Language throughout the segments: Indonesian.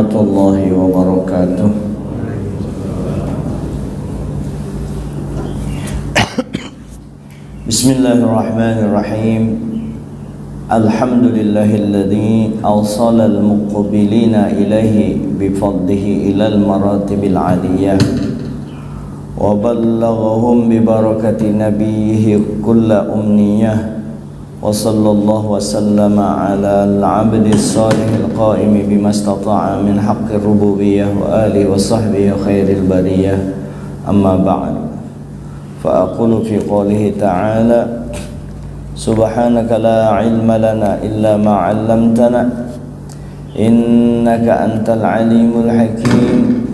warahmatullahi wabarakatuh. Bismillahirrahmanirrahim. Alhamdulillahilladzi awsalal muqbilina ilaihi bifadlihi ilal maratibil aliyah wa ballaghahum bi barakati nabiyhi kulla umniyah wa sallallahu wa sallama ala al-'abdis salihil qa'imi bima istata'a min haqqir rububiyyah wa alihi wa sahbihi khairil bariyah, amma ba'd. Fa aqulu fi qoulihi ta'ala subhanaka la ilma lana illa ma 'allamtana innaka antal alimul hakim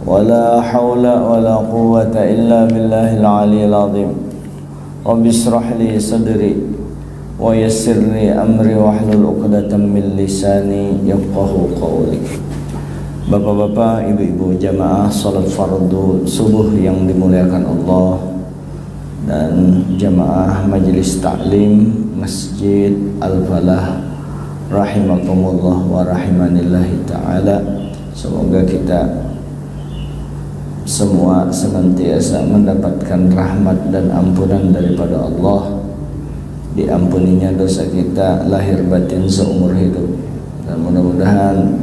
wa la hawla wa la quwwata illa billahil aliyyil azim. Rabbi israh li sadri wa yassir li amri wahlul 'uqdatam min lisani yafqahu qawli. Bapak-bapak, ibu-ibu jamaah salat fardu subuh yang dimuliakan Allah dan jamaah majelis taklim Masjid Al-Falah rahimakumullah wa rahimanillahi ta'ala. Semoga kita semua senantiasa mendapatkan rahmat dan ampunan daripada Allah, diampuninya dosa kita lahir batin seumur hidup, dan mudah-mudahan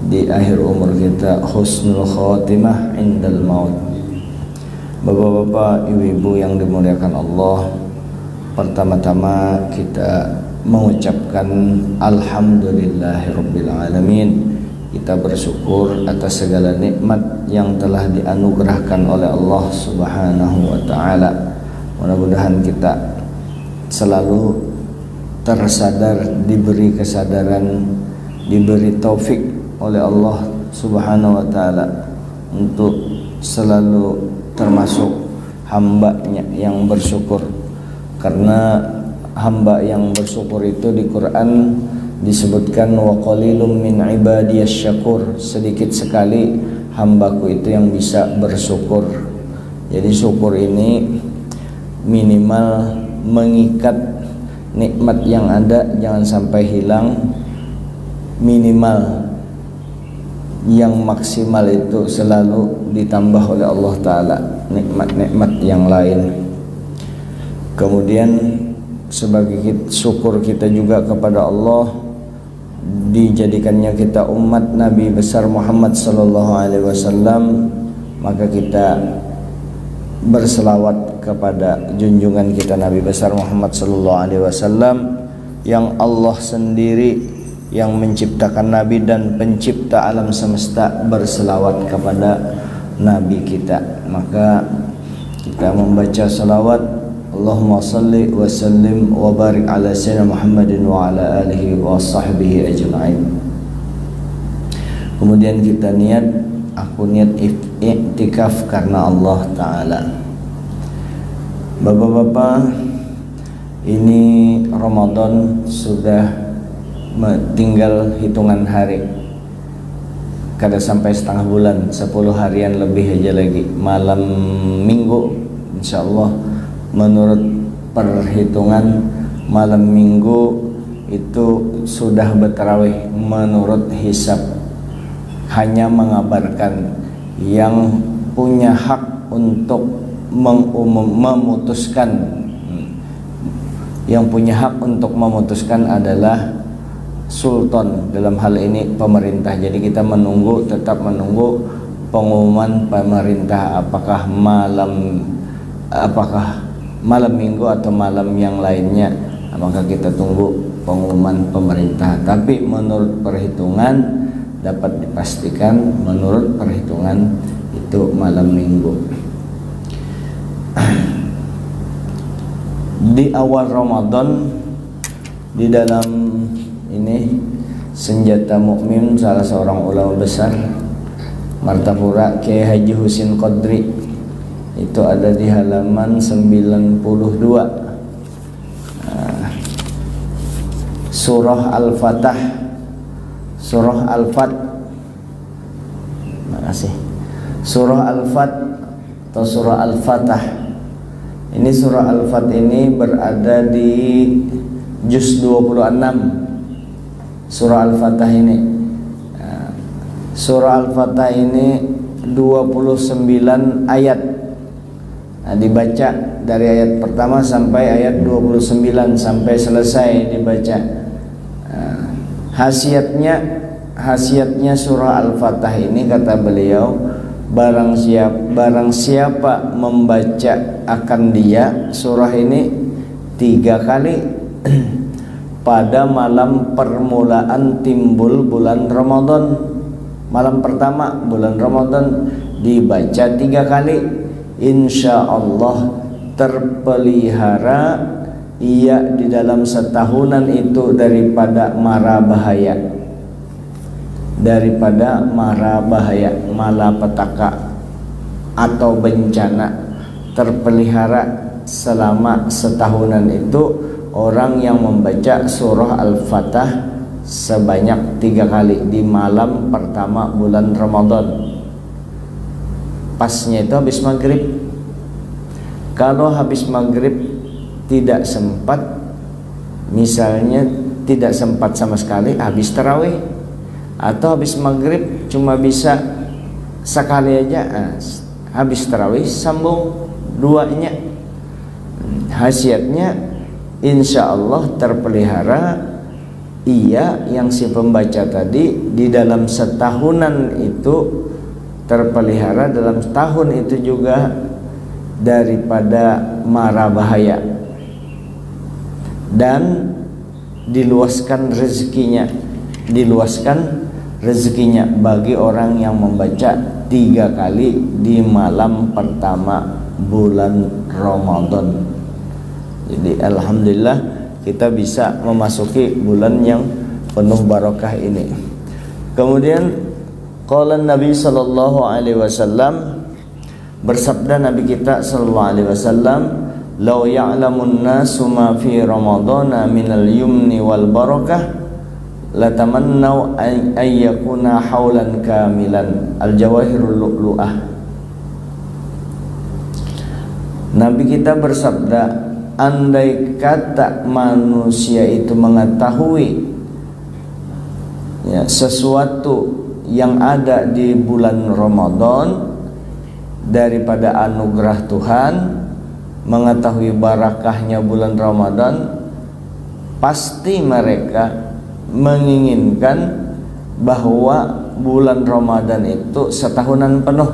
di akhir umur kita husnul khatimah indal maut. Bapak-bapak, ibu-ibu yang dimuliakan Allah, pertama-tama kita mengucapkan alhamdulillahirabbil alamin. Kita bersyukur atas segala nikmat yang telah dianugerahkan oleh Allah Subhanahu wa taala. Mudah-mudahan kita selalu tersadar, diberi kesadaran, diberi taufik oleh Allah Subhanahu wa taala untuk selalu termasuk hamba-Nya yang bersyukur. Karena hamba yang bersyukur itu di Quran disebutkan wa qalilum min ibadiyas syakur, sedikit sekali hambaku itu yang bisa bersyukur. Jadi syukur ini minimal mengikat nikmat yang ada jangan sampai hilang, minimal yang maksimal itu selalu ditambah oleh Allah Ta'ala nikmat-nikmat yang lain. Kemudian sebagai syukur kita juga kepada Allah, dijadikannya kita umat Nabi besar Muhammad sallallahu alaihi wasallam, maka kita berselawat kepada junjungan kita Nabi besar Muhammad sallallahu alaihi wasallam yang Allah sendiri yang menciptakan Nabi dan pencipta alam semesta berselawat kepada Nabi kita. Maka kita membaca selawat Allahumma salli wa sallim wa barik ala sayyidina Muhammadin wa ala alihi wa sahbihi ajma'in. Kemudian kita niat, aku niat iktikaf karena Allah Ta'ala. Bapak-bapak, ini Ramadan sudah tinggal hitungan hari, kada sampai setengah bulan, 10 harian lebih aja lagi. Malam minggu insyaallah, menurut perhitungan malam minggu itu sudah bertarawih. Menurut hisab, hanya mengabarkan yang punya hak untuk memutuskan, yang punya hak untuk memutuskan adalah sultan, dalam hal ini pemerintah. Jadi kita menunggu, tetap menunggu pengumuman pemerintah apakah malam minggu atau malam yang lainnya, maka kita tunggu pengumuman pemerintah. Tapi menurut perhitungan dapat dipastikan, menurut perhitungan itu malam minggu. Di awal Ramadan, di dalam ini senjata mukmin, salah seorang ulama besar Martapura, Kiai Haji Husin Qadri, itu ada di halaman 92. Surah Al-Fatah, Surah Al-Fat, makasih, Surah Al-Fat atau Surah Al-Fatah. Ini Surah Al-Fat ini berada di juz 26. Surah Al-Fatah ini Surah Al-Fatah ini 29 ayat. Nah, dibaca dari ayat pertama sampai ayat 29 sampai selesai dibaca. Khasiatnya surah Al-Fatah ini, kata beliau, barang siapa membaca akan dia surah ini 3 kali pada malam permulaan timbul bulan Ramadan. Malam pertama bulan Ramadan dibaca 3 kali, insya Allah terpelihara ia di dalam setahunan itu daripada mara bahaya, malapetaka atau bencana. Terpelihara selama setahunan itu orang yang membaca surah Al-Fatah sebanyak 3 kali di malam pertama bulan Ramadan. Pasnya itu habis maghrib. Kalau habis maghrib tidak sempat, misalnya tidak sempat sama sekali, habis tarawih, atau habis maghrib cuma bisa sekali aja, habis tarawih sambung duanya. Khasiatnya insya Allah terpelihara ia yang si pembaca tadi di dalam setahunan itu, terpelihara dalam setahun itu juga daripada mara bahaya, dan diluaskan rezekinya bagi orang yang membaca 3 kali di malam pertama bulan Ramadan. Jadi alhamdulillah kita bisa memasuki bulan yang penuh barokah ini. Kemudian qala Nabi sallallahu alaihi wasallam, bersabda Nabi kita sallallahu alaihi wasallam, "Lau ya'lamun nasu ma fi ramadhana minal yumni wal barakah latamannau ay yakuna haulan kamilan." Al-Jawahirul Lu'lu'ah. Nabi kita bersabda, andai kata manusia itu mengetahui ya, sesuatu yang ada di bulan Ramadan daripada anugerah Tuhan, mengetahui barakahnya bulan Ramadan, pasti mereka menginginkan bahwa bulan Ramadan itu setahunan penuh.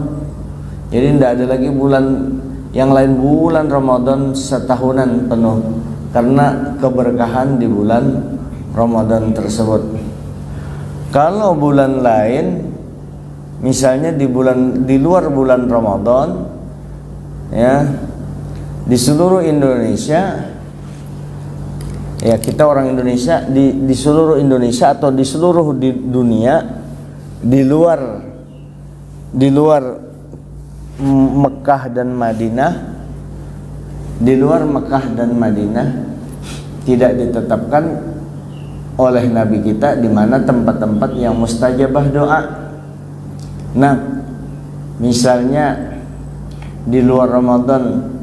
Jadi tidak ada lagi bulan yang lain, bulan Ramadan setahunan penuh karena keberkahan di bulan Ramadan tersebut. Kalau bulan lain, misalnya di luar bulan Ramadan, ya, di seluruh Indonesia, ya kita orang Indonesia, di seluruh Indonesia atau di seluruh dunia, di luar Mekah dan Madinah, tidak ditetapkan oleh Nabi kita di mana tempat-tempat yang mustajabah doa. Nah, misalnya di luar Ramadan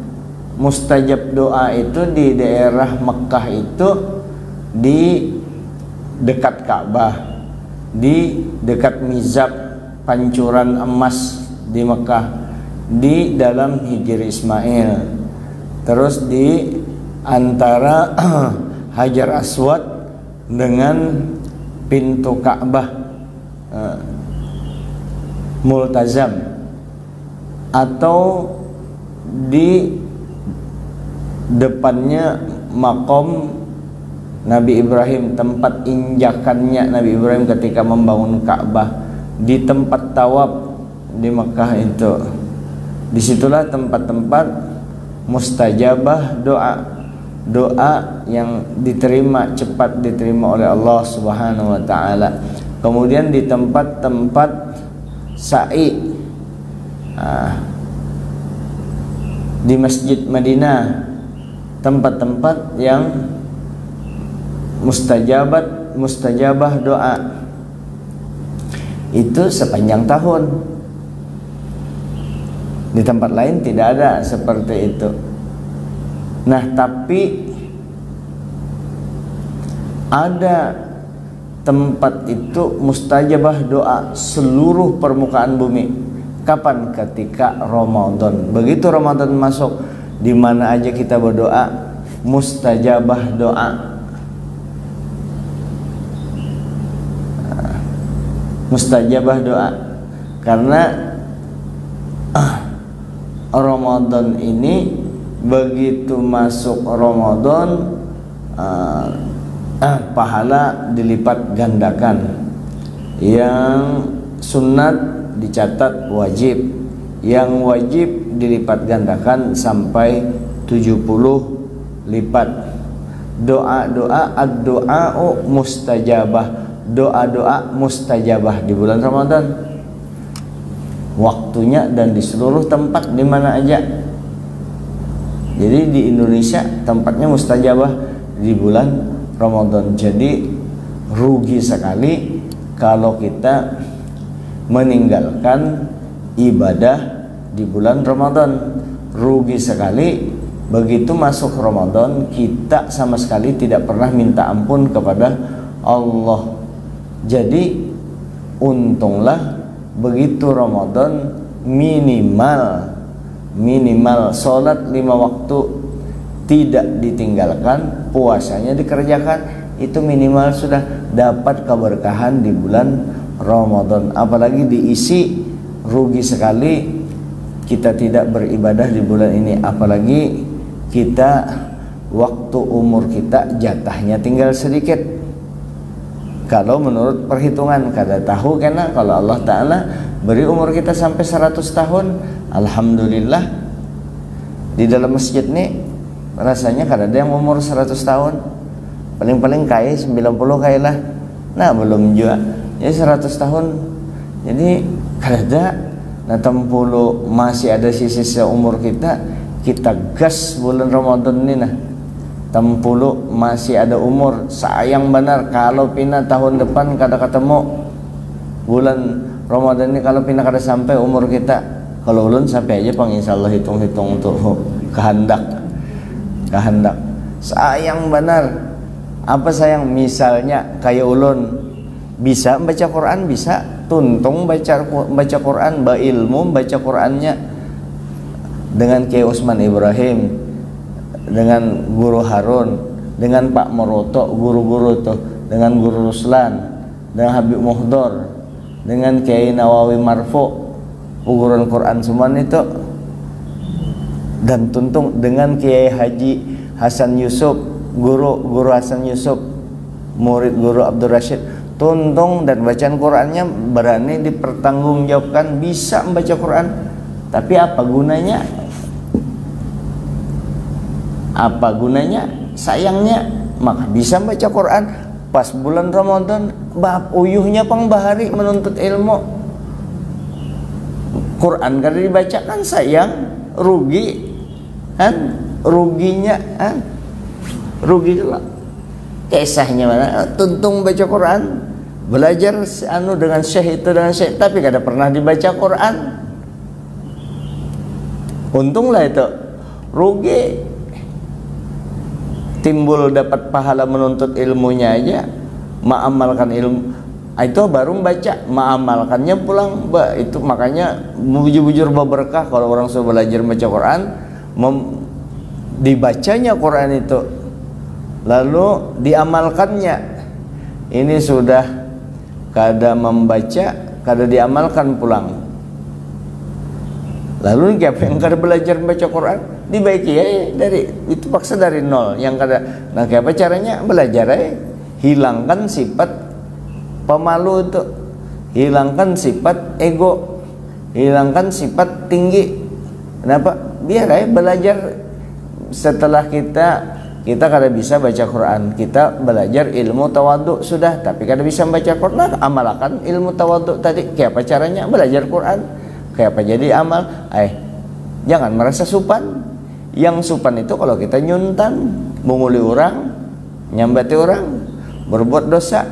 mustajab doa itu di daerah Mekah itu, di dekat Ka'bah, di dekat mizab pancuran emas di Mekah, di dalam Hijri Ismail, terus di antara Hajar Aswad dengan pintu Ka'bah, Multazam, atau di depannya makom Nabi Ibrahim, tempat injakannya Nabi Ibrahim ketika membangun Ka'bah, di tempat tawaf di Mekah itu. Disitulah tempat-tempat mustajabah doa yang cepat diterima oleh Allah Subhanahu wa taala. Kemudian di tempat-tempat sa'i, di Masjid Madinah, tempat-tempat yang mustajabah doa itu sepanjang tahun. Di tempat lain tidak ada seperti itu. Nah, tapi ada tempat itu mustajabah doa seluruh permukaan bumi. Kapan? Ketika Ramadan. Begitu Ramadan masuk, di mana aja kita berdoa mustajabah doa. Mustajabah doa. Karena Ramadan ini begitu masuk Ramadan pahala dilipat gandakan. Yang sunat dicatat wajib, yang wajib dilipat gandakan sampai 70 lipat. Doa-doa ad-du'a'u mustajabah, doa-doa mustajabah di bulan Ramadan. Waktunya dan di seluruh tempat di mana aja. Jadi di Indonesia tempatnya mustajabah di bulan Ramadan. Jadi rugi sekali kalau kita meninggalkan ibadah di bulan Ramadan. Rugi sekali begitu masuk Ramadan kita sama sekali tidak pernah minta ampun kepada Allah. Jadi untunglah begitu Ramadan minimal sholat 5 waktu tidak ditinggalkan, puasanya dikerjakan, itu minimal sudah dapat keberkahan di bulan Ramadan. Apalagi diisi, rugi sekali kita tidak beribadah di bulan ini. Apalagi kita waktu umur kita jatahnya tinggal sedikit. Kalau menurut perhitungan kada tahu karena kalau Allah Ta'ala beri umur kita sampai 100 tahun, alhamdulillah. Di dalam masjid ini rasanya kada ada yang umur 100 tahun. Paling-paling kaya 90 kaya lah. Nah belum juga ya 100 tahun. Jadi kada ada. Nah 60 masih ada sisa umur kita gas bulan Ramadan ini nah. 60 masih ada umur, sayang benar kalau pindah tahun depan kada ketemu bulan Ramadan ini, kalau pindah kada sampai umur kita. Kalau ulun sampai aja pang insyaallah hitung-hitung untuk kehendak. Sayang benar. Apa sayang? Misalnya kayak ulun bisa baca Quran, bisa tuntung baca Quran, ilmu baca Qurannya dengan Kiai Usman Ibrahim, dengan Guru Harun, dengan Pak Moroto, guru-guru tuh, dengan Guru Ruslan, dengan Habib Muhdor, dengan Kiai Nawawi Marfo, uguran Quran semua itu, dan tuntung dengan Kiai Haji Hasan Yusuf, guru Hasan Yusuf, murid Guru Abdul Rashid, tuntung dan bacaan Qurannya berani dipertanggungjawabkan, bisa membaca Quran. Tapi apa gunanya? Apa gunanya? Sayangnya maka bisa baca Quran pas bulan Ramadan bab uyuhnya pang bahari menuntut ilmu. Quran kada dibacakan sayang, rugi kan? Ruginya rugi lah. Kisahnya mana? Tuntung baca Quran, belajar dengan syekh itu dengan syekh, tapi kada pernah dibaca Quran. Untunglah itu, rugi. Timbul dapat pahala menuntut ilmunya aja, mengamalkan ilmu itu baru membaca, mengamalkannya pulang. Itu makanya bujur-bujur berkah kalau orang sudah belajar baca Quran, dibacanya Quran itu lalu diamalkannya. Ini sudah kada membaca, kada diamalkan pulang. Lalu siapa yang kada belajar baca Quran dibaiki ya dari itu, paksa dari nol yang kada. Nah kayak apa caranya? Belajar ya, hilangkan sifat pemalu itu, hilangkan sifat ego, hilangkan sifat tinggi. Kenapa? Biar ya belajar. Setelah kita kada bisa baca Quran, kita belajar ilmu tawaduk sudah, tapi kada bisa baca Quran, amalkan ilmu tawaduk tadi. Kayak apa caranya? Belajar Quran. Kayak apa jadi amal? Jangan merasa supan. Yang supan itu kalau kita nyuntan, menguli orang, nyambati orang, berbuat dosa.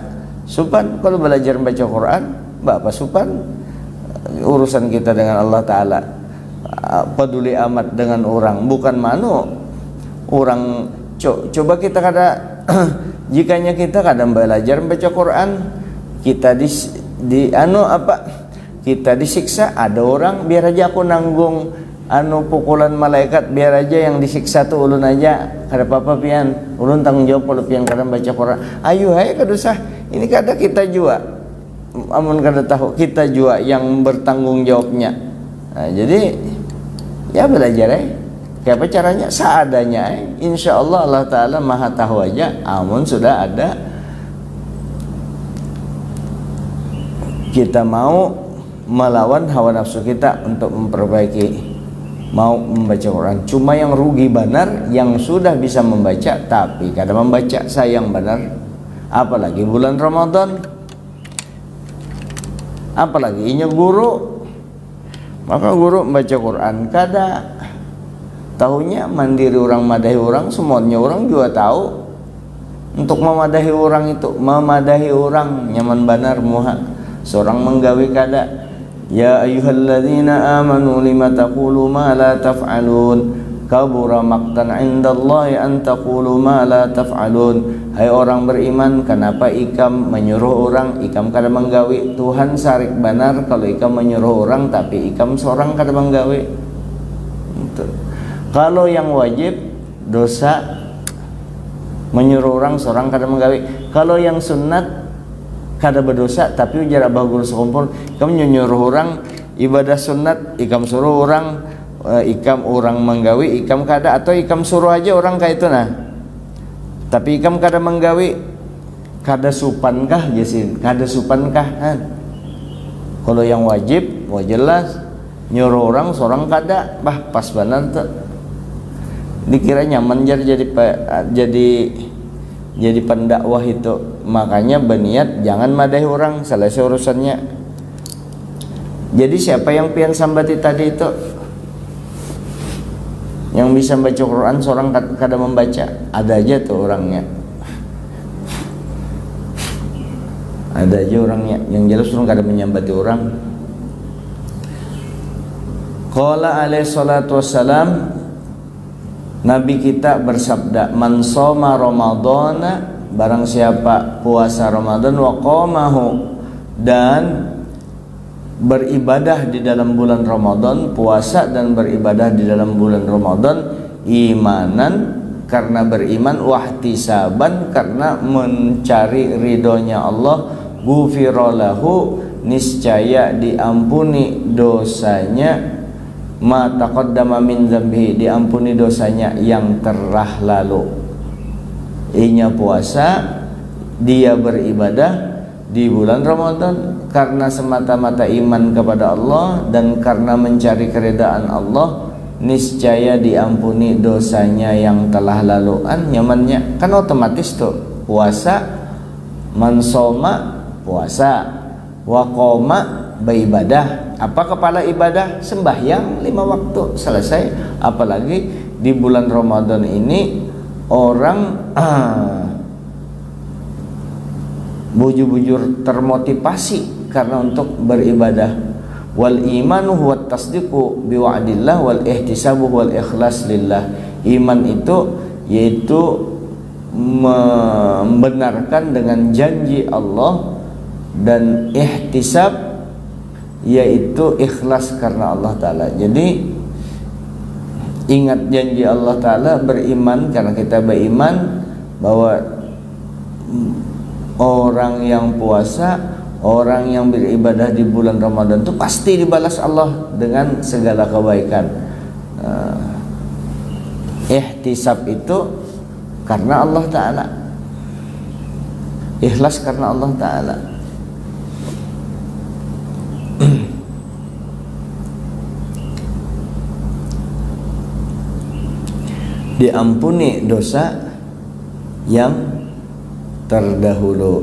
Supan kalau belajar baca Quran, apa supan? Urusan kita dengan Allah Ta'ala, peduli amat dengan orang, bukan manu. Orang coba kita kada jikanya kita kadang belajar membaca Quran, kita kita disiksa, ada orang biar aja aku nanggung pukulan malaikat, biar aja yang disiksa tuh ulun aja, kada apa-apa pian, ulun tanggung jawab kalau pian kadang baca Quran. Ayo hai kada usah, ini kada kita jua, amun kada tahu kita jua yang bertanggung jawabnya. Nah, jadi ya belajar kayak apa caranya seadanya insya Allah Allah Ta'ala maha tahu aja. Amun sudah ada kita mau melawan hawa nafsu kita untuk memperbaiki, mau membaca Quran. Cuma yang rugi benar yang sudah bisa membaca tapi kadang membaca sayang benar, apalagi bulan Ramadan, apalagi inya guru, maka guru membaca Quran kada tahunya mandiri orang madahi orang, semuanya orang juga tahu untuk memadahi orang itu, memadahi orang nyaman benar muha seorang menggawi kada. Ya ayyuhalladzina amanu lima taqulu ma la taf'alun kabura maqtan 'indallahi an taqulu ma la taf'alun. Hai orang beriman, kenapa ikam menyuruh orang, ikam kada menggawi? Tuhan sarik benar kalau ikam menyuruh orang tapi ikam seorang kada menggawi. Kalau yang wajib dosa menyuruh orang seorang kada menggawi. Kalau yang sunat kada berdosa tapi ujar abah guru sekumpul, kamu nyuruh orang ibadah sunat, ikam suruh orang, ikam orang menggawi, ikam kada, atau ikam suruh aja orang kayak itu nah, tapi ikam kada menggawi, kada supankah jasin, kada supankah kalau yang wajib, wah jelas nyuruh orang seorang kada, bah pas benar tuh, dikira nyaman jadi pendakwah itu. Makanya berniat jangan madahi orang, selesai urusannya. Jadi siapa yang pian sambati tadi itu, yang bisa baca Quran seorang kada membaca, ada aja tuh orangnya, ada aja orangnya yang jelas orang kada menyambati orang. Qala alaihi salatu wassalam, Nabi kita bersabda, man shoma ramadhana, barang siapa puasa Ramadan, wa qamahu, dan beribadah di dalam bulan Ramadan, puasa dan beribadah di dalam bulan Ramadan, imanan karena beriman, wahtisaban karena mencari ridhonya Allah, ghufira lahu, niscaya diampuni dosanya, ma taqaddama min dzambihi, diampuni dosanya yang telah lalu. Inya puasa, dia beribadah di bulan Ramadan karena semata-mata iman kepada Allah dan karena mencari keridaan Allah, niscaya diampuni dosanya yang telah lalu. Nyamannya kan otomatis tuh puasa, mansoma puasa, waqoma beribadah. Apa kepala ibadah? Sembahyang 5 waktu, selesai. Apalagi di bulan Ramadan ini orang bujur-bujur termotivasi karena untuk beribadah. Wal imanu huwa tasdiqu bi wa'dillah wal ihtisabu wal ikhlas lillah. Iman itu yaitu membenarkan dengan janji Allah, dan ihtisab yaitu ikhlas karena Allah Ta'ala. Jadi ingat janji Allah Ta'ala, beriman karena kita beriman bahwa orang yang puasa, orang yang beribadah di bulan Ramadan itu pasti dibalas Allah dengan segala kebaikan. Ihtisab itu karena Allah Ta'ala, ikhlas karena Allah Ta'ala. Diampuni dosa yang terdahulu.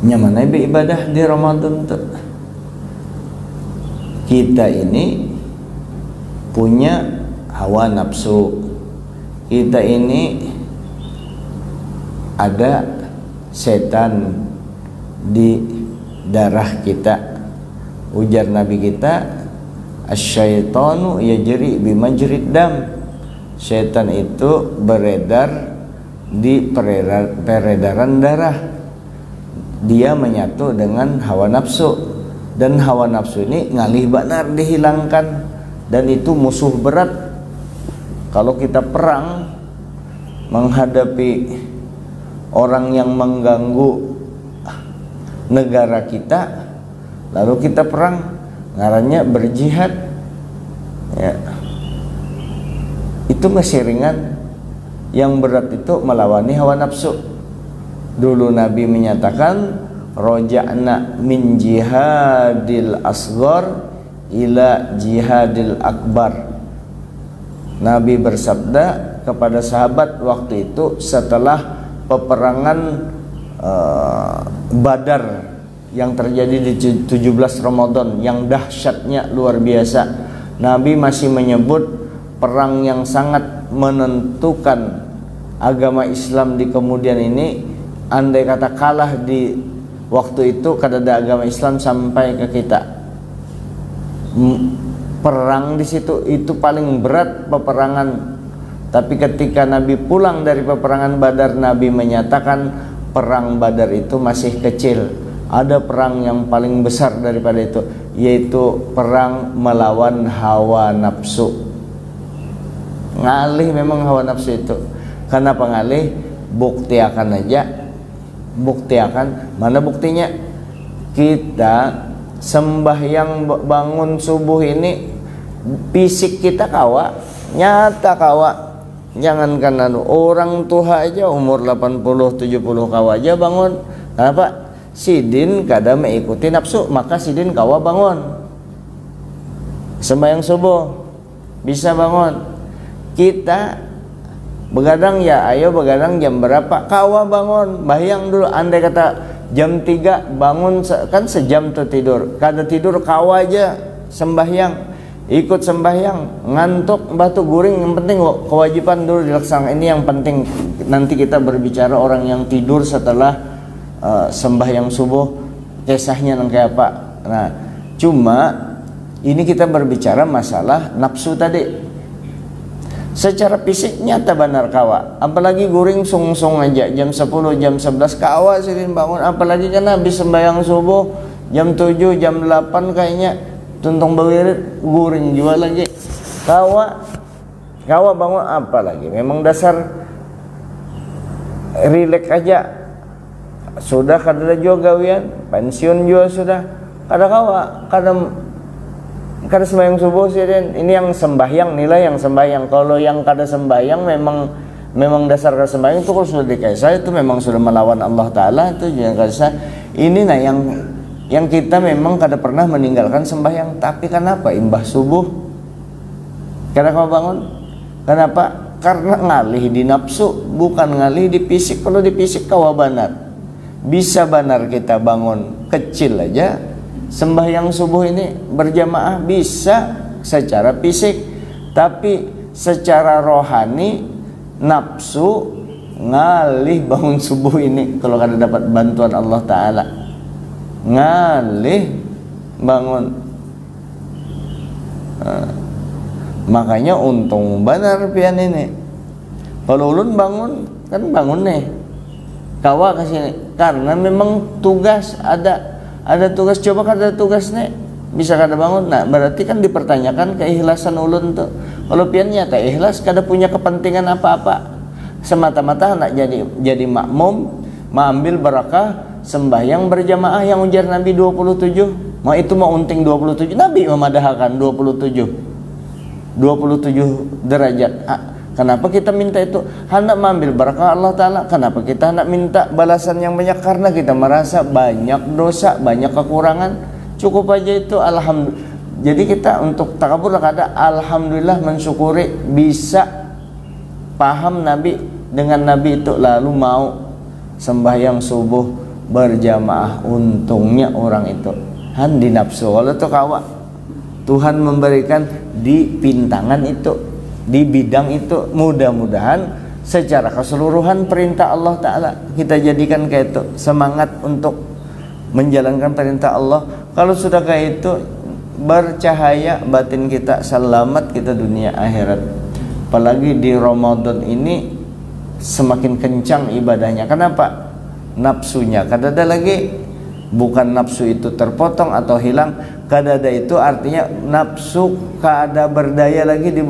Nyaman ibadah di Ramadan tuh. Kita ini punya hawa nafsu, kita ini ada setan di darah kita. Ujar Nabi kita, asyaitonu yajri bimajrid dam. Syaitan itu beredar di peredaran darah. Dia menyatu dengan hawa nafsu, dan hawa nafsu ini ngalih banar dihilangkan, dan itu musuh berat. Kalau kita perang menghadapi orang yang mengganggu negara kita, lalu kita perang, ngarannya berjihad ya. Itu masih ringan. Yang berat itu melawani hawa nafsu. Dulu Nabi menyatakan, roja'na min jihadil asghar ila jihadil akbar. Nabi bersabda kepada sahabat waktu itu setelah peperangan Badar yang terjadi di 17 Ramadan yang dahsyatnya luar biasa. Nabi masih menyebut perang yang sangat menentukan agama Islam di kemudian ini. Andai kata kalah di waktu itu kadada agama Islam sampai ke kita, perang di situ itu paling berat peperangan. Tapi ketika Nabi pulang dari peperangan Badar, Nabi menyatakan perang Badar itu masih kecil. Ada perang yang paling besar daripada itu, yaitu perang melawan hawa nafsu. Ngalih memang hawa nafsu itu. Kenapa ngalih? Bukti akan aja. Bukti akan. Mana buktinya? Kita sembahyang bangun subuh ini, fisik kita kawa, nyata kawa. Jangankan orang tua aja umur 80-70 kawa aja bangun. Kenapa? Sidin kada mengikuti nafsu, maka sidin kawa bangun. Sembahyang subuh bisa bangun. Kita begadang ya, ayo begadang jam berapa? Kawa bangun, bayang dulu. Andai kata jam 3 bangun, kan sejam tuh tidur. Kada tidur kawa aja sembahyang, ikut sembahyang, ngantuk batu guring. Yang penting kewajiban dulu dilaksanakan. Ini yang penting. Nanti kita berbicara orang yang tidur setelah sembahyang subuh, kisahnya kayak apa. Nah, cuma ini kita berbicara masalah nafsu tadi. Secara fisik nyata benar kawa, apalagi guring sung-sung aja jam 10 jam 11 kawa sirin bangun. Apalagi kan habis sembahyang subuh jam 7 jam 8 kayaknya tuntung bawirit guring jual lagi kawa bangun. Apalagi memang dasar rileks aja sudah, kada juga gawian, pensiun juga sudah, kada kawa, kada sembahyang subuh sih. Ini yang sembahyang, nilai yang sembahyang. Kalau yang kada sembahyang memang dasar kada sembahyang itu kalau sudah dikaisa itu memang sudah melawan Allah Ta'ala. Itu yang kaisa. Ini nah yang kita memang kada pernah meninggalkan sembahyang. Tapi kenapa imbah subuh kada kau bangun? Kenapa? Karena ngalih di nafsu, bukan ngalih di fisik. Kalau di fisik kawa banar, bisa banar kita bangun kecil aja sembahyang subuh ini berjamaah bisa secara fisik, tapi secara rohani nafsu ngalih bangun subuh ini kalau kada dapat bantuan Allah Ta'ala, ngalih bangun. Makanya untung benar pian ini. Kalau ulun bangun kan bangun nih kawa ke sini karena memang tugas ada tugas. Coba kada tugas nih bisa kada bangun. Nah berarti kan dipertanyakan keikhlasan ulun tuh. Kalau pian nyata ikhlas, kada punya kepentingan apa-apa, semata-mata nak jadi makmum, mengambil barakah sembahyang berjamaah yang ujar Nabi 27. Mau itu mau unting 27, Nabi memadahkan 27 derajat. Kenapa kita minta itu? Hendak mengambil barakah Allah Ta'ala. Kenapa kita hendak minta balasan yang banyak? Karena kita merasa banyak dosa, banyak kekurangan. Cukup aja itu, alhamdulillah. Jadi kita untuk takabur kada, alhamdulillah mensyukuri bisa paham Nabi dengan Nabi itu, lalu mau sembahyang subuh berjamaah. Untungnya orang itu han di nafsu. Kalau itu kawa, Tuhan memberikan di pintangan itu, di bidang itu. Mudah-mudahan secara keseluruhan perintah Allah Ta'ala kita jadikan kayak itu, semangat untuk menjalankan perintah Allah. Kalau sudah kayak itu, bercahaya batin kita, selamat kita dunia akhirat. Apalagi di Ramadan ini semakin kencang ibadahnya. Kenapa? Nafsunya kadada lagi, bukan nafsu itu terpotong atau hilang. Kadada itu artinya nafsu kada berdaya lagi di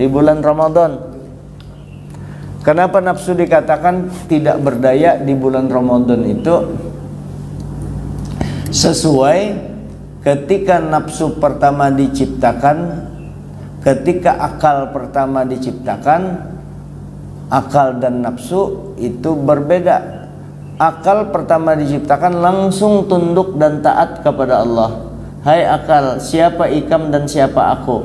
bulan Ramadan. Kenapa nafsu dikatakan tidak berdaya di bulan Ramadan itu? Sesuai ketika nafsu pertama diciptakan, ketika akal pertama diciptakan, akal dan nafsu itu berbeda. Akal pertama diciptakan langsung tunduk dan taat kepada Allah. Hai akal, siapa ikam dan siapa aku?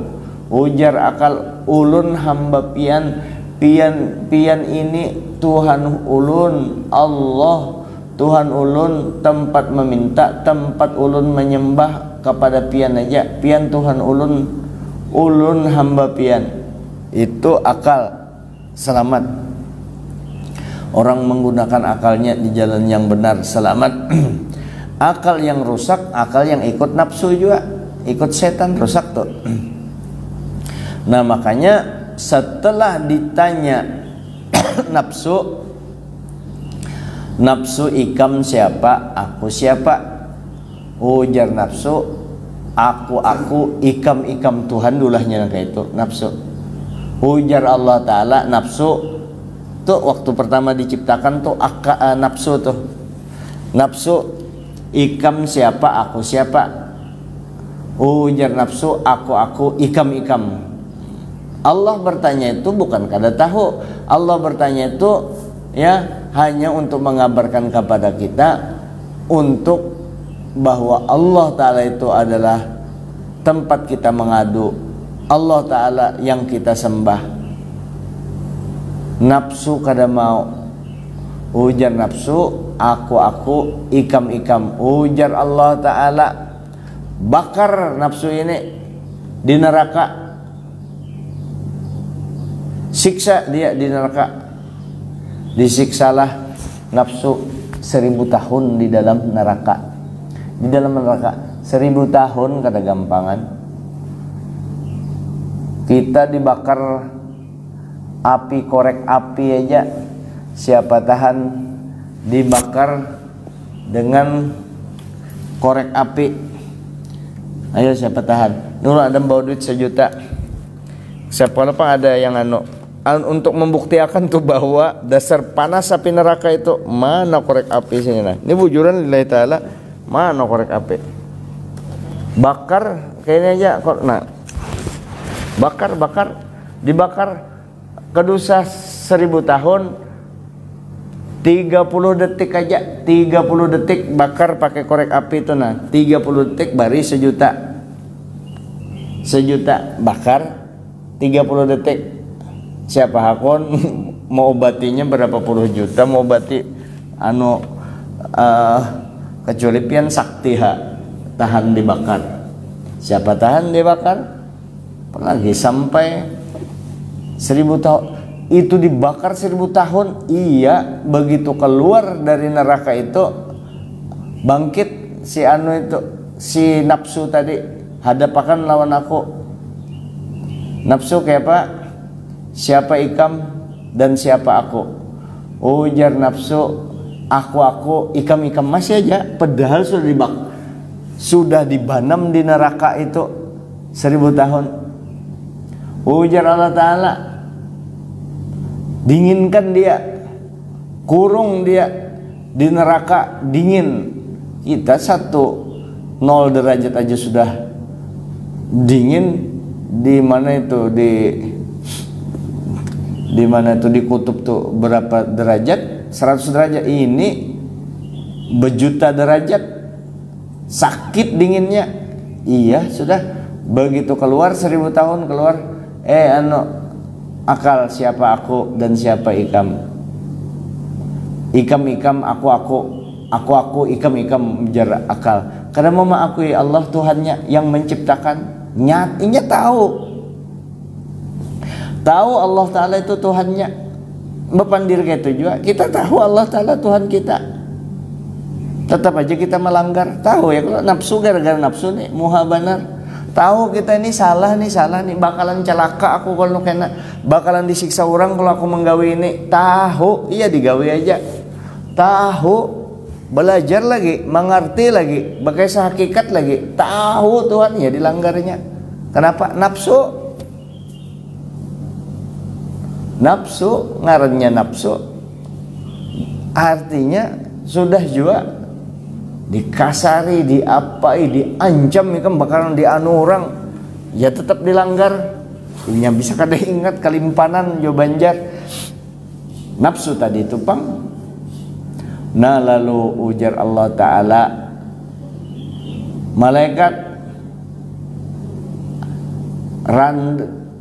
Ujar akal, ulun hamba pian. Pian ini Tuhan ulun, Allah Tuhan ulun, tempat meminta, tempat ulun menyembah kepada pian aja. Pian Tuhan ulun, ulun hamba pian. Itu akal selamat. Orang menggunakan akalnya di jalan yang benar, selamat. Akal yang rusak, akal yang ikut nafsu juga, ikut setan, rusak tuh. Nah makanya setelah ditanya nafsu ikam siapa, aku siapa? Ujar nafsu, aku ikam Tuhan dulahnya kayak itu nafsu. Ujar Allah Ta'ala, nafsu tuh waktu pertama diciptakan tuh nafsu tuh. Nafsu, ikam siapa, aku siapa? Ujar nafsu, aku ikam. Allah bertanya itu bukan kada tahu. Allah bertanya itu ya hanya untuk mengabarkan kepada kita untuk bahwa Allah Ta'ala itu adalah tempat kita mengadu, Allah Ta'ala yang kita sembah. Nafsu kada mau. Ujar nafsu, aku ikam. Ujar Allah Ta'ala, bakar nafsu ini di neraka, siksa dia di neraka. Disiksalah nafsu 1000 tahun di dalam neraka. Di dalam neraka 1000 tahun kada gampangan. Kita dibakar api, korek api aja, siapa tahan dibakar dengan korek api? Ayo siapa tahan? Nurul Adam bawa duit 1 juta. Siapa apa ada yang untuk membuktikan tuh bahwa dasar panas api neraka itu, mana korek api sini? Nah, ini bujuran lillahi ta'ala, mana korek api? Bakar kayaknya aja. Nah, bakar dibakar kedusa 1000 tahun, 30 detik aja, 30 detik bakar pakai korek api itu. Nah 30 detik bari 1 juta. 1 juta bakar 30 detik. Siapa hakon mau obatinya berapa puluh juta, mau obati kecuali pian sakti tahan dibakar. Siapa tahan dibakar? Apalagi sampai 1000 tahun. Itu dibakar 1000 tahun. Iya, begitu keluar dari neraka itu bangkit si nafsu tadi, hadapakan lawan aku. Nafsu kayak apa? Siapa ikam dan siapa aku? Ujar nafsu, aku ikam masih aja, padahal sudah dibanam di neraka itu 1000 tahun. Ujar Allah Ta'ala, dinginkan dia, kurung dia di neraka dingin. Kita 0 derajat aja sudah dingin. Di mana itu di mana itu di kutub tuh berapa derajat? 100 derajat. Ini berjuta derajat, sakit dinginnya. Iya, sudah begitu keluar 1000 tahun keluar. Akal siapa aku dan siapa ikam? Ikam aku ikam jarak akal. Karena mau mengakui Allah Tuhannya yang menciptakan. Nyatinya tahu Allah Ta'ala itu Tuhannya. Bepandir kayak itu juga kita tahu Allah Ta'ala Tuhan kita. tetap aja kita melanggar. Tahu ya kalau nafsu, gara-gara nafsu nih muha benar. Tahu kita ini salah nih, bakalan celaka aku kalau kena, bakalan disiksa orang kalau aku menggawe ini. Tahu, iya digawe aja. Tahu, belajar lagi, mengerti lagi, pakai sehakikat lagi. Tahu Tuhan ya dilanggarnya. Kenapa? Nafsu. Nafsu, ngarannya nafsu. Artinya sudah juga dikasari, diapai, diancam, kan bakalan dianu orang, ya tetap dilanggar. Ini bisa kada ingat kalimpanan jo Banjar. Nafsu tadi itu pang. Nah lalu ujar Allah Ta'ala, malaikat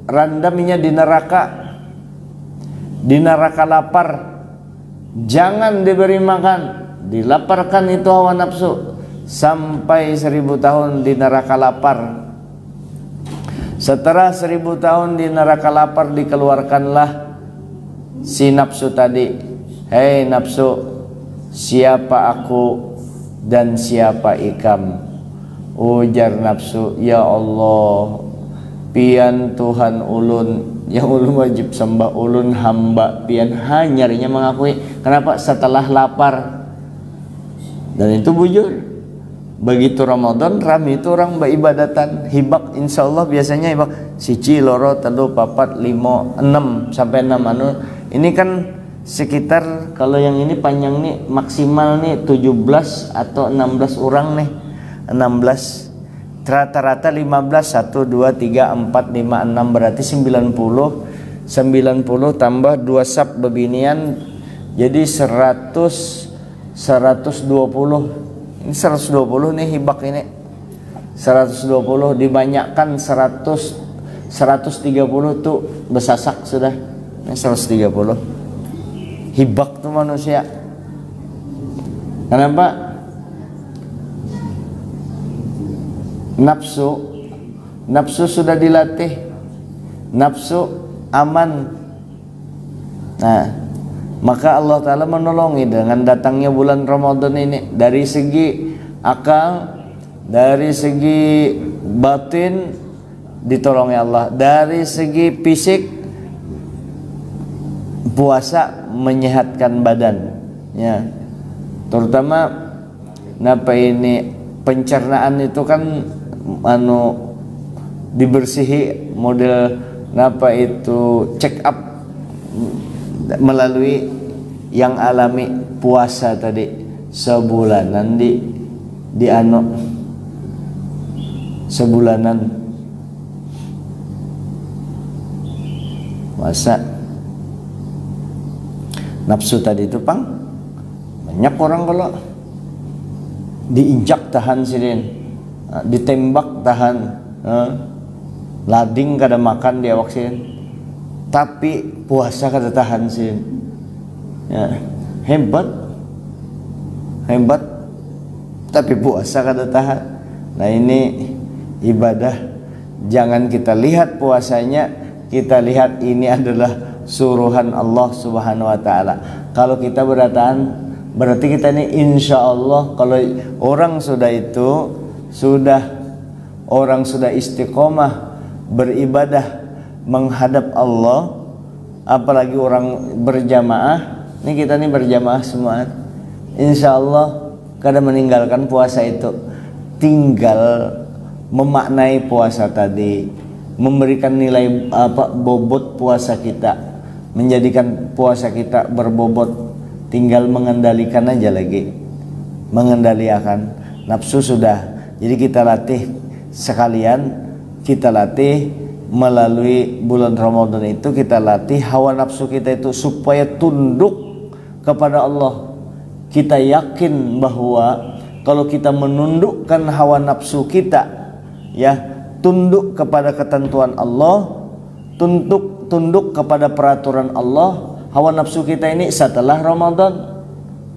randaminya di neraka lapar, jangan diberi makan, dilaparkan itu hawa nafsu sampai 1000 tahun di neraka lapar. Setelah 1000 tahun di neraka lapar, dikeluarkanlah si nafsu tadi. Hei nafsu, siapa aku dan siapa ikam? Ujar nafsu, ya Allah, pian Tuhan ulun yang ulun wajib sembah, ulun hamba pian hanyarnya mengakui. Kenapa? Setelah lapar. Dan itu bujur. Begitu Ramadan rame itu orang beribadatan hibak, insya Allah biasanya hibak siji loro telu papat limo 6 sampai 6 anu. Ini kan sekitar, kalau yang ini panjang nih maksimal nih 17 atau 16 orang nih, 16 rata-rata 15, 1, 2, 3, 4, 5, 6 berarti 90 tambah 2 sab bebinian jadi 120. Ini 120 nih hibak ini 120 dibanyakan 130 tuh besasak sudah. Ini 130 hibak tuh manusia. Kenapa? Nafsu sudah dilatih, nafsu aman. Nah, maka Allah Ta'ala menolongi dengan datangnya bulan Ramadan ini. Dari segi akal, dari segi batin ditolongi Allah. Dari segi fisik, puasa menyehatkan badan ya. Terutama napa ini pencernaan itu kan dibersihi model napa itu check up melalui yang alami puasa tadi sebulanan di sebulanan puasa. Nafsu tadi itu pang banyak orang kalau diinjak tahan sidin, ditembak tahan, lading kada makan dia waksin, tapi puasa kada tahan sidin. Ya, hebat, tapi puasa kada tahan. Nah ini ibadah, jangan kita lihat puasanya, kita lihat ini adalah suruhan Allah Subhanahu wa Ta'ala. Kalau kita beratahan, berarti kita ini insya Allah, kalau orang sudah istiqomah beribadah menghadap Allah, apalagi orang berjamaah. Ini kita nih berjamaah semua, insya Allah kada meninggalkan puasa itu. Tinggal memaknai puasa tadi, memberikan nilai bobot puasa kita, menjadikan puasa kita berbobot. Tinggal mengendalikan aja lagi, mengendalikan nafsu sudah. Jadi kita latih sekalian, kita latih melalui bulan Ramadan itu, kita latih hawa nafsu kita itu supaya tunduk kepada Allah. Kita yakin bahwa kalau kita menundukkan hawa nafsu kita, ya tunduk kepada ketentuan Allah, tunduk kepada peraturan Allah, hawa nafsu kita ini setelah Ramadan,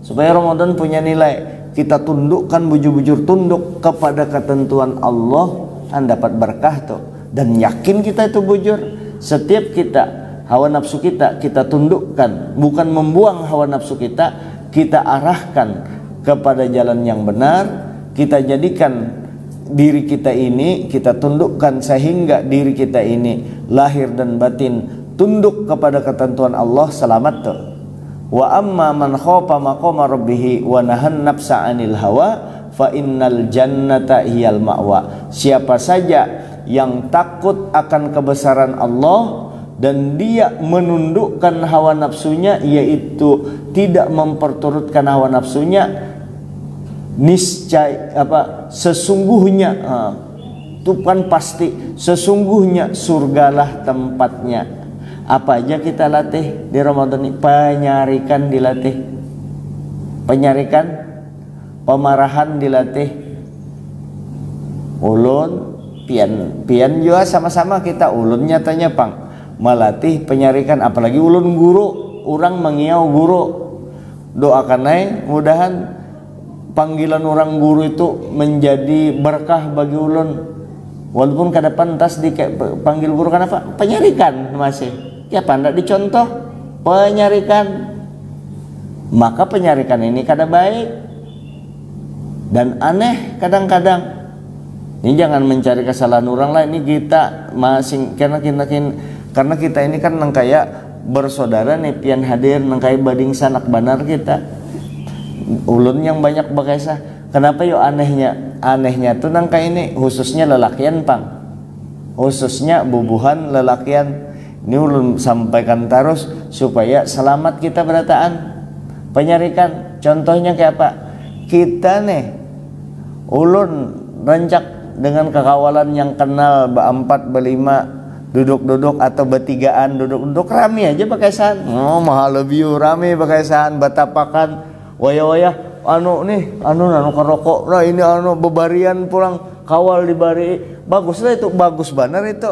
supaya Ramadan punya nilai, kita tundukkan, bujur-bujur tunduk kepada ketentuan Allah, dapat berkah tuh. Dan yakin kita itu bujur. Setiap kita hawa nafsu kita tundukkan, bukan membuang hawa nafsu kita arahkan kepada jalan yang benar, kita jadikan diri kita ini, kita tundukkan sehingga diri kita ini lahir dan batin tunduk kepada ketentuan Allah, selamat tuh. Wa amma man khafa maqama rabbih wa nahan nafsa 'anil hawa fa innal jannata hiyal ma'wa. Siapa saja yang takut akan kebesaran Allah dan dia menundukkan hawa nafsunya, yaitu tidak memperturutkan hawa nafsunya, niscaya sesungguhnya itu kan pasti, sesungguhnya surgalah tempatnya. Apa aja kita latih di Ramadan ini? Penyarikan dilatih, penyarikan, pemarahan dilatih, ulun pian juga sama-sama kita ulun nyatanya pang melatih penyarikan, apalagi ulun guru, orang mengiau guru, doakan naik mudahan panggilan orang guru itu menjadi berkah bagi ulun, walaupun kada pantas dipanggil guru. Kenapa? Penyarikan masih ya pandak dicontoh penyarikan, maka penyarikan ini kada baik dan aneh kadang-kadang. Ini jangan mencari kesalahan orang lain, ini kita masing karena kita ini kan nang kaya bersaudara nih pian hadir nang kaya bading sanak banar kita. Ulun yang banyak bakesa. Kenapa yo anehnya? Anehnya tuh nang kaya ini khususnya lelakian pang. Khususnya bubuhan lelakian. Ini ulun sampaikan terus supaya selamat kita berataan. Penyarikan contohnya kayak apa? Kita nih ulun rancak dengan kekawalan yang kenal berempat berlima duduk-duduk atau bertigaan duduk-duduk rame aja bakaisan. Oh mahal view rame bakaisan batapakan waya-waya anu kerokok nah ini anu bebarian pulang kawal di bari, baguslah itu, bagus benar itu,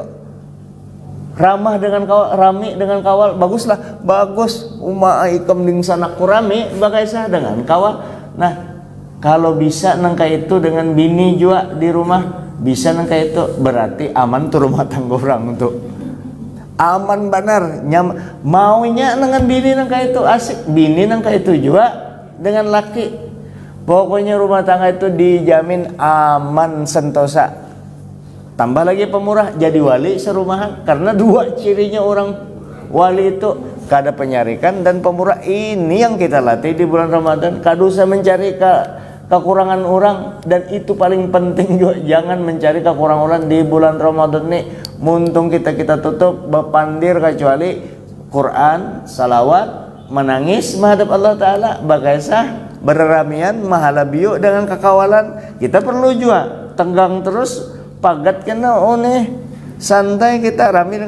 ramah dengan kawal, rame dengan kawal, baguslah, bagus umma ikam ding sanakku rame bakaisan dengan kawal. Nah kalau bisa nangka itu dengan bini juga di rumah, bisa nangka itu berarti aman tuh rumah tangga orang tuh. Aman benar, maunya dengan bini nangka itu asik, bini nangka itu juga dengan laki. Pokoknya rumah tangga itu dijamin aman sentosa. Tambah lagi pemurah, jadi wali serumahan, karena dua cirinya orang wali itu kada penyarikan dan pemurah. Ini yang kita latih di bulan Ramadan. Kada usah mencari kekurangan orang, dan itu paling penting juga, jangan mencari kekurangan orang di bulan Ramadan nih. Muntung kita tutup bepandir kecuali Quran, salawat, menangis menghadap Allah Ta'ala, bagaisah berramian mahalabiu dengan kekawalan. Kita perlu juga tenggang terus pagat kena nih santai kita rami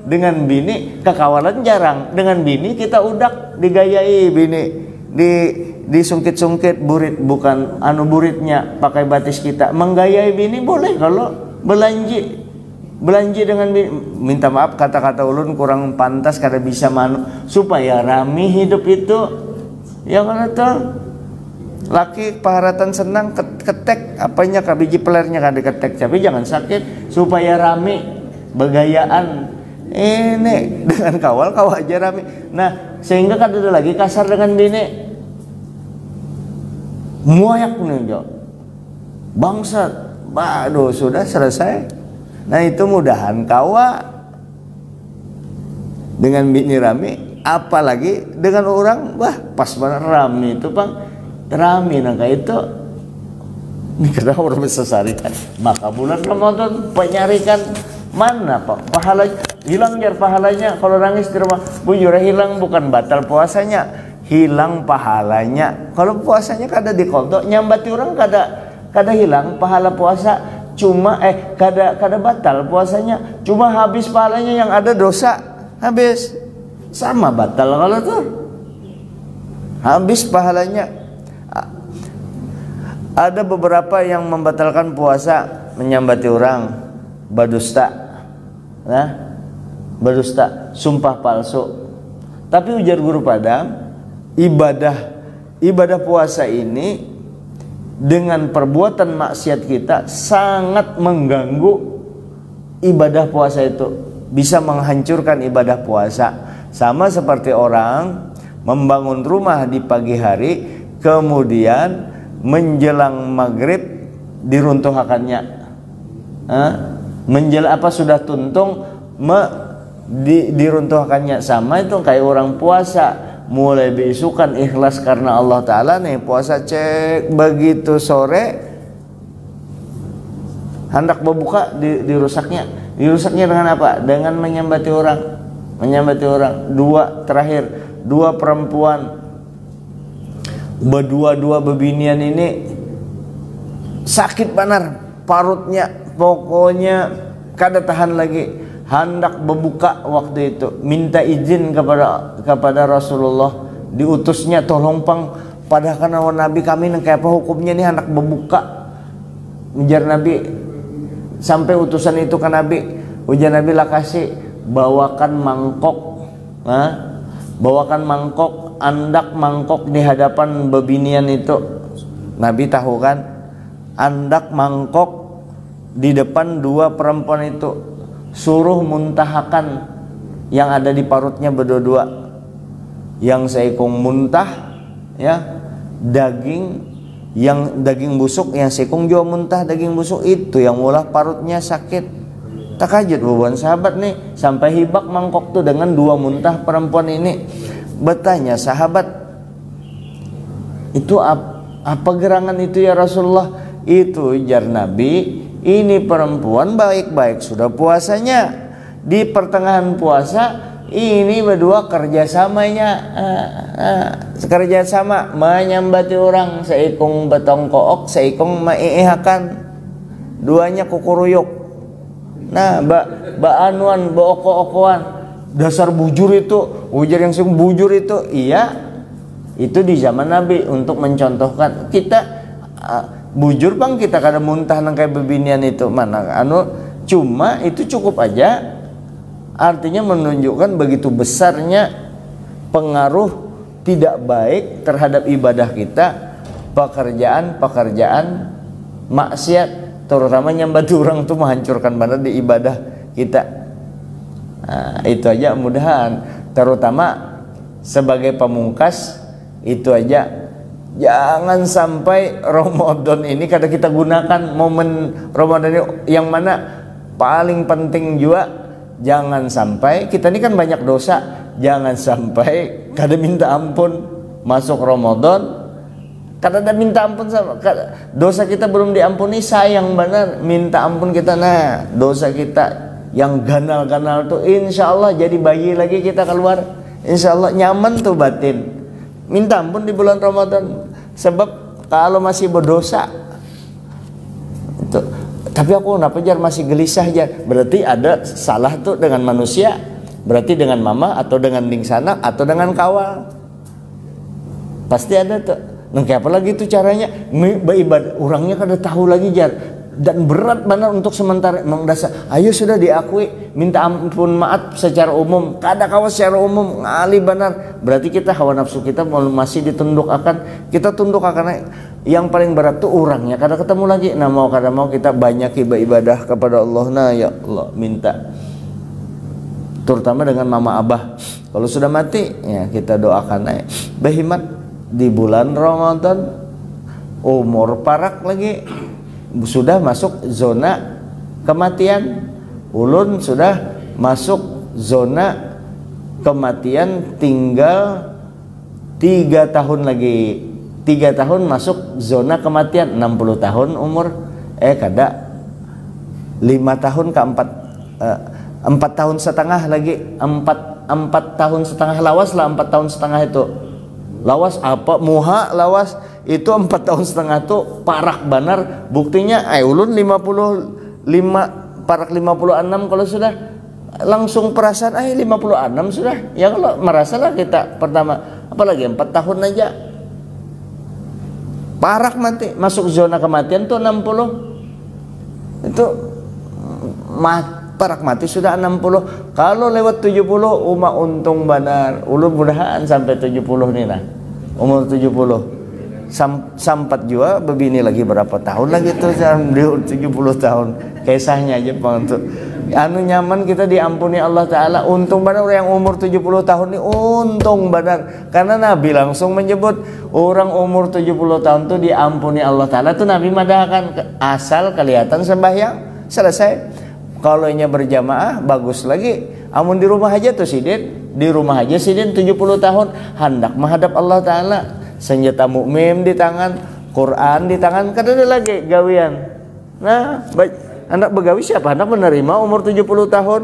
dengan bini, kekawalan jarang. Dengan bini kita udak digayai bini, disungkit-sungkit burit, bukan anu buritnya pakai batis kita menggayai bini boleh. Kalau belanji dengan bini, minta maaf kata-kata ulun kurang pantas kada bisa supaya rami hidup itu ya kan tuh. Laki paharatan senang ketek apanya kabiji pelernya kada ketek, tapi jangan sakit supaya rami begayaan ini dengan kawal aja rami. Nah sehingga kada ada lagi kasar dengan bini, muayak nih jo bangsat, baduh sudah selesai. Nah itu mudahan kawa dengan bini rami, apalagi dengan orang, wah pas banget rami itu bang, rami nangka itu ini kada orang bisa sarikan. Maka bulan Ramadan penyarikan mana pak pahala hilang jar pahalanya kalau nangis di rumah bujur hilang, bukan batal puasanya, hilang pahalanya. Kalau puasanya kada dikodok, nyambati orang kada hilang pahala puasa, cuma kada batal puasanya, cuma habis pahalanya, yang ada dosa habis, sama batal kalau tuh habis pahalanya. Ada beberapa yang membatalkan puasa, menyambati orang, berdusta, nah, berdusta, sumpah palsu. Tapi ujar guru Padang, ibadah puasa ini dengan perbuatan maksiat kita sangat mengganggu ibadah puasa itu, bisa menghancurkan ibadah puasa. Sama seperti orang membangun rumah di pagi hari, kemudian menjelang maghrib diruntuhkannya. Menjelang apa sudah tuntung diruntuhkannya. Sama itu kayak orang puasa, mulai beisukan ikhlas karena Allah Ta'ala nih puasa, cek begitu sore hendak berbuka dirusaknya dengan apa? Dengan menyambati orang. Dua perempuan berdua bebinian ini sakit benar parutnya, pokoknya kada tahan lagi, hendak berbuka waktu itu, minta izin kepada Rasulullah, diutusnya tolong pang padahal Nabi kami kayak apa hukumnya nih hendak berbuka. Ujar Nabi sampai utusan itu ke Nabi, ujar Nabi lah kasih bawakan mangkok, andak mangkok di hadapan bebinian itu. Nabi tahu kan, andak mangkok di depan dua perempuan itu, suruh muntahakan yang ada di parutnya berdua. Yang seikung muntah ya daging, yang daging busuk, yang seikung juga muntah daging busuk, itu yang mulah parutnya sakit. Tak kaget bubuan sahabat nih, sampai hibak mangkok tuh dengan dua muntah perempuan ini. Bertanya sahabat, itu apa gerangan itu ya Rasulullah? Itu ujar Nabi, ini perempuan baik-baik sudah puasanya, di pertengahan puasa ini berdua kerjasamanya, kerjasama menyambati orang, seikung betong kook, seikung maihakan, duanya kukuruyuk. Nah, anuan oko-okoan, dasar bujur itu, ujar yang sing bujur itu, iya, itu di zaman Nabi untuk mencontohkan kita bujur bang, kita kada muntah nang kayak bebinian itu mana cuma itu cukup aja, artinya menunjukkan begitu besarnya pengaruh tidak baik terhadap ibadah kita pekerjaan maksiat, terutama nyambati orang tuh menghancurkan banget di ibadah kita. Nah, itu aja mudahan, terutama sebagai pamungkas itu aja, jangan sampai Ramadan ini kada kita gunakan momen Ramadan ini yang mana paling penting juga, jangan sampai kita ini kan banyak dosa, jangan sampai kada minta ampun masuk Ramadan. Kada ada minta ampun sama dosa kita belum diampuni, sayang benar minta ampun kita. Nah, dosa kita yang ganal-ganal tuh insya Allah jadi bayi lagi kita keluar, insya Allah nyaman tuh batin. Minta ampun di bulan Ramadan, sebab kalau masih berdosa itu, tapi aku kenapa jar masih gelisah jar, berarti ada salah tuh dengan manusia, berarti dengan mama atau dengan lingsana atau dengan kawal, pasti ada tuh. Nah, kayak apa lagi itu caranya? Beribadah orangnya kada tahu lagi jar, dan berat benar untuk sementara memang dasar. Ayo sudah diakui, minta ampun maaf secara umum, kada kawas secara umum ngali benar. Berarti kita hawa nafsu kita masih ditunduk akan, kita tunduk akan yang paling berat tuh orangnya kada ketemu lagi. Nah, mau kada mau kita banyak ibadah kepada Allah. Nah, ya Allah minta, terutama dengan mama abah. Kalau sudah mati ya kita doakan aja. Behimat di bulan Ramadan, umur parak lagi, sudah masuk zona kematian, ulun sudah masuk zona kematian, tinggal 3 tahun lagi, 3 tahun masuk zona kematian, 60 tahun umur, kada 5 tahun ke 4 tahun setengah lagi, 4 tahun setengah, lawas lah 4 tahun setengah itu. Lawas apa muha lawas itu 4 tahun setengah tuh parak banar, buktinya ulun 55 parak 56 kalau sudah langsung perasaan 56 sudah ya, kalau merasalah kita pertama, apalagi 4 tahun aja parak mati, masuk zona kematian tuh 60 itu parak mati sudah 60. Kalau lewat 70 untung benar, ulun mudahan sampai 70 nih nah, umur 70 sampat juga begini lagi berapa tahun lagi tuh 70 tahun, kisahnya aja Bang, untuk anu nyaman kita diampuni Allah Ta'ala. Untung benar yang umur 70 tahun ini, untung benar. Karena Nabi langsung menyebut orang umur 70 tahun itu diampuni Allah Ta'ala. Itu Nabi madahkan asal kelihatan sembahyang selesai. Kalau nya berjamaah bagus lagi. Amun di rumah aja tuh sidin, di rumah aja sidin 70 tahun hendak menghadap Allah Ta'ala. Senjata mukmin di tangan, Quran di tangan, kada ada lagi gawian. Nah, anak begawi siapa? Anak menerima umur 70 tahun.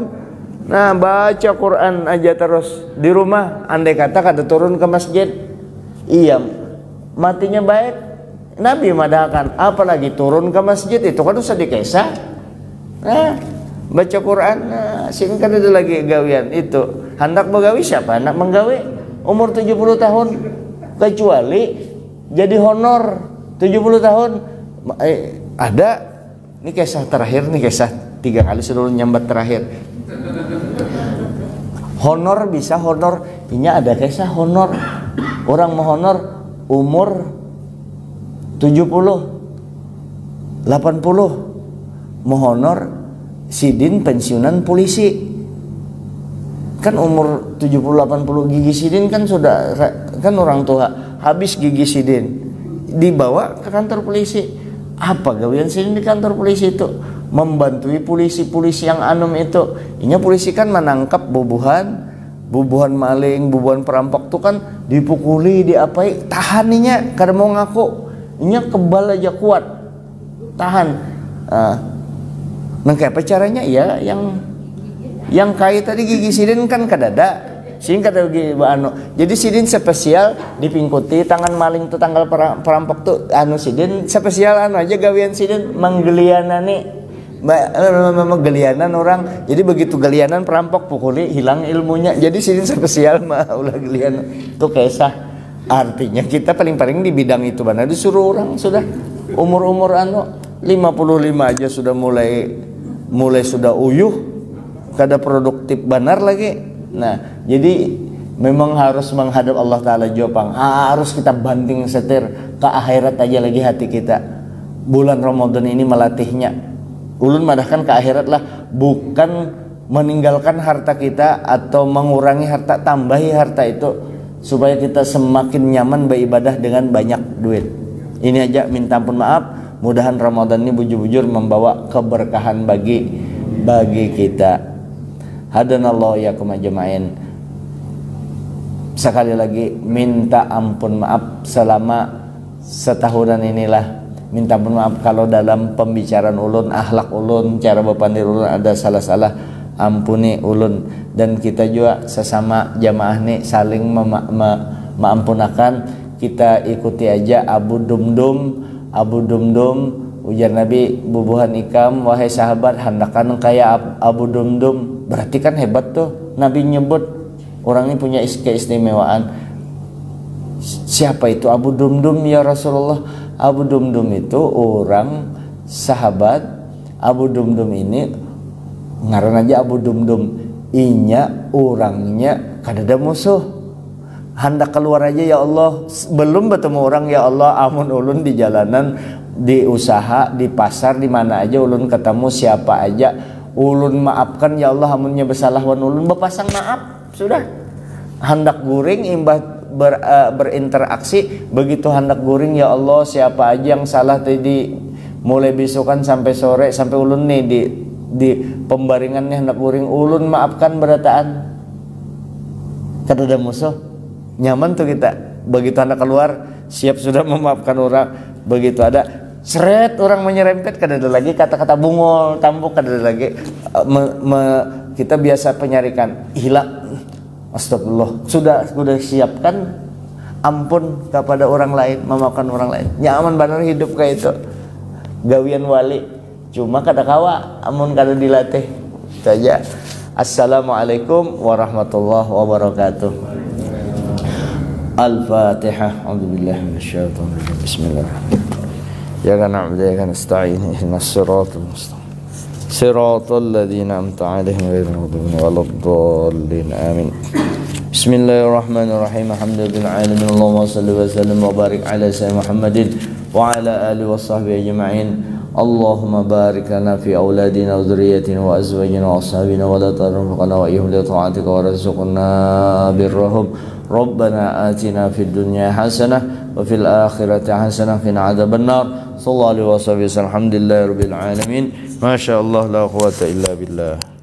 Nah, baca Quran aja terus di rumah. Andai kata kada turun ke masjid, iya matinya baik. Nabi madahkan, apalagi turun ke masjid itu kan usah dikesah. Nah, baca Quran, nah, singkat ada lagi gawian itu. Hendak begawi siapa? Anak menggawi umur 70 tahun. Kecuali jadi honor 70 tahun. Ada ini kisah terakhir, nih kisah 3 kali sudah nyambat terakhir. Honor bisa honor, ini ada kisah honor. Orang mau honor umur 70 80 mau honor sidin pensiunan polisi. Kan umur 70-80 gigi sidin kan sudah kan orang tua, habis gigi sidin dibawa ke kantor polisi. Apa gawian sidin di kantor polisi itu? Membantui polisi-polisi yang anum itu. Inya polisi kan menangkap bubuhan maling, bubuhan perampok tuh kan dipukuli, diapai, tahan inya kada mau ngaku. Inya kebal aja kuat. Tahan. Nah, kayak apa caranya? Ya yang kait tadi gigi sidin kan kadada sehingga kada anu. Jadi sidin spesial dipingkuti tangan maling tuh tanggal perampok tuh anu sidin spesial anu aja gawian sidin menggelianani menggelianan orang. Jadi begitu gelianan perampok pukuli hilang ilmunya. Jadi sidin spesial mah ulah gelian tuh kisah. Artinya kita paling-paling di bidang itu benar disuruh orang sudah umur-umur anu 55 aja sudah mulai sudah uyuh. Kada produktif benar lagi. Nah, jadi memang harus menghadap Allah Ta'ala jopang. Harus kita banting setir ke akhirat aja lagi hati kita. Bulan Ramadan ini melatihnya. Ulun madahkan ke akhirat lah, bukan meninggalkan harta kita atau mengurangi harta, tambahi harta itu supaya kita semakin nyaman beribadah dengan banyak duit. Ini aja minta ampun maaf. Mudahan Ramadan ini bujur-bujur membawa keberkahan bagi kita. Hadanallahu yakum ajmain. Sekali lagi minta ampun maaf selama setahunan inilah. Minta ampun maaf kalau dalam pembicaraan ulun, akhlak ulun, cara bepandir ulun ada salah-salah, ampuni ulun. Dan kita juga sesama jamaah nih saling maampunakan. Kita ikuti aja Abu Dumdum ujar Nabi bubuhan ikam, wahai sahabat hendakan kayak Abu Dumdum. Berarti kan hebat tuh Nabi nyebut orang ini punya keistimewaan. Siapa itu Abu Dumdum ya Rasulullah? Abu Dumdum itu orang sahabat. Abu Dumdum ini ngaran aja Abu Dumdum, inya orangnya kadada musuh. Hendak keluar aja ya Allah, belum bertemu orang ya Allah, amun ulun di jalanan, di usaha, di pasar, di mana aja ulun ketemu siapa aja, ulun maafkan ya Allah, amunnya bersalah wan ulun berpasang maaf sudah. Hendak guring imbah berinteraksi, begitu hendak guring ya Allah siapa aja yang salah tadi mulai besokan sampai sore sampai ulun nih di pembaringannya hendak guring ulun maafkan berataan. Kada ada musuh. Nyaman tuh kita. Begitu hendak keluar siap sudah memaafkan orang. Begitu ada seret orang menyerempet, kada ada lagi kata-kata bungol tambuk, kada ada lagi kita biasa penyarikan hilang. Astagfirullah, sudah siapkan ampun kepada orang lain, memaafkan orang lain. Nyaman benar hidup kayak itu. Gawian wali cuma kada kawa amun kada dilatih saja. Assalamualaikum warahmatullahi wabarakatuh. Al-Fatihah. A'udzubillahi minasyaitonir rajim. Bismillahirrahmanirrahim. Ya na'budu wa ya nasta'in. Ihdinas siratal mustaqim. Siratal ladzina an'amta 'alaihim ghairil maghdubi 'alaid-dallin. Amin. Bismillahirrahmanirrahim. Alhamdulillahi alamin. Allahumma shalli wa sallim wa barik ala sayyidina Muhammadin wa ala alihi wa sahbihi ajma'in. اللهم بارك لنا في أولادنا وذريتنا وأزواجنا وأصحابنا ولا ترفقنا وإيهم لطاعتك ورزقنا برهم ربنا آتنا في الدنيا حسنة وفي الآخرة حسنة وقنا عذاب النار صلى الله عليه وسلم الحمد لله رب العالمين ما شاء الله لا قوة إلا بالله.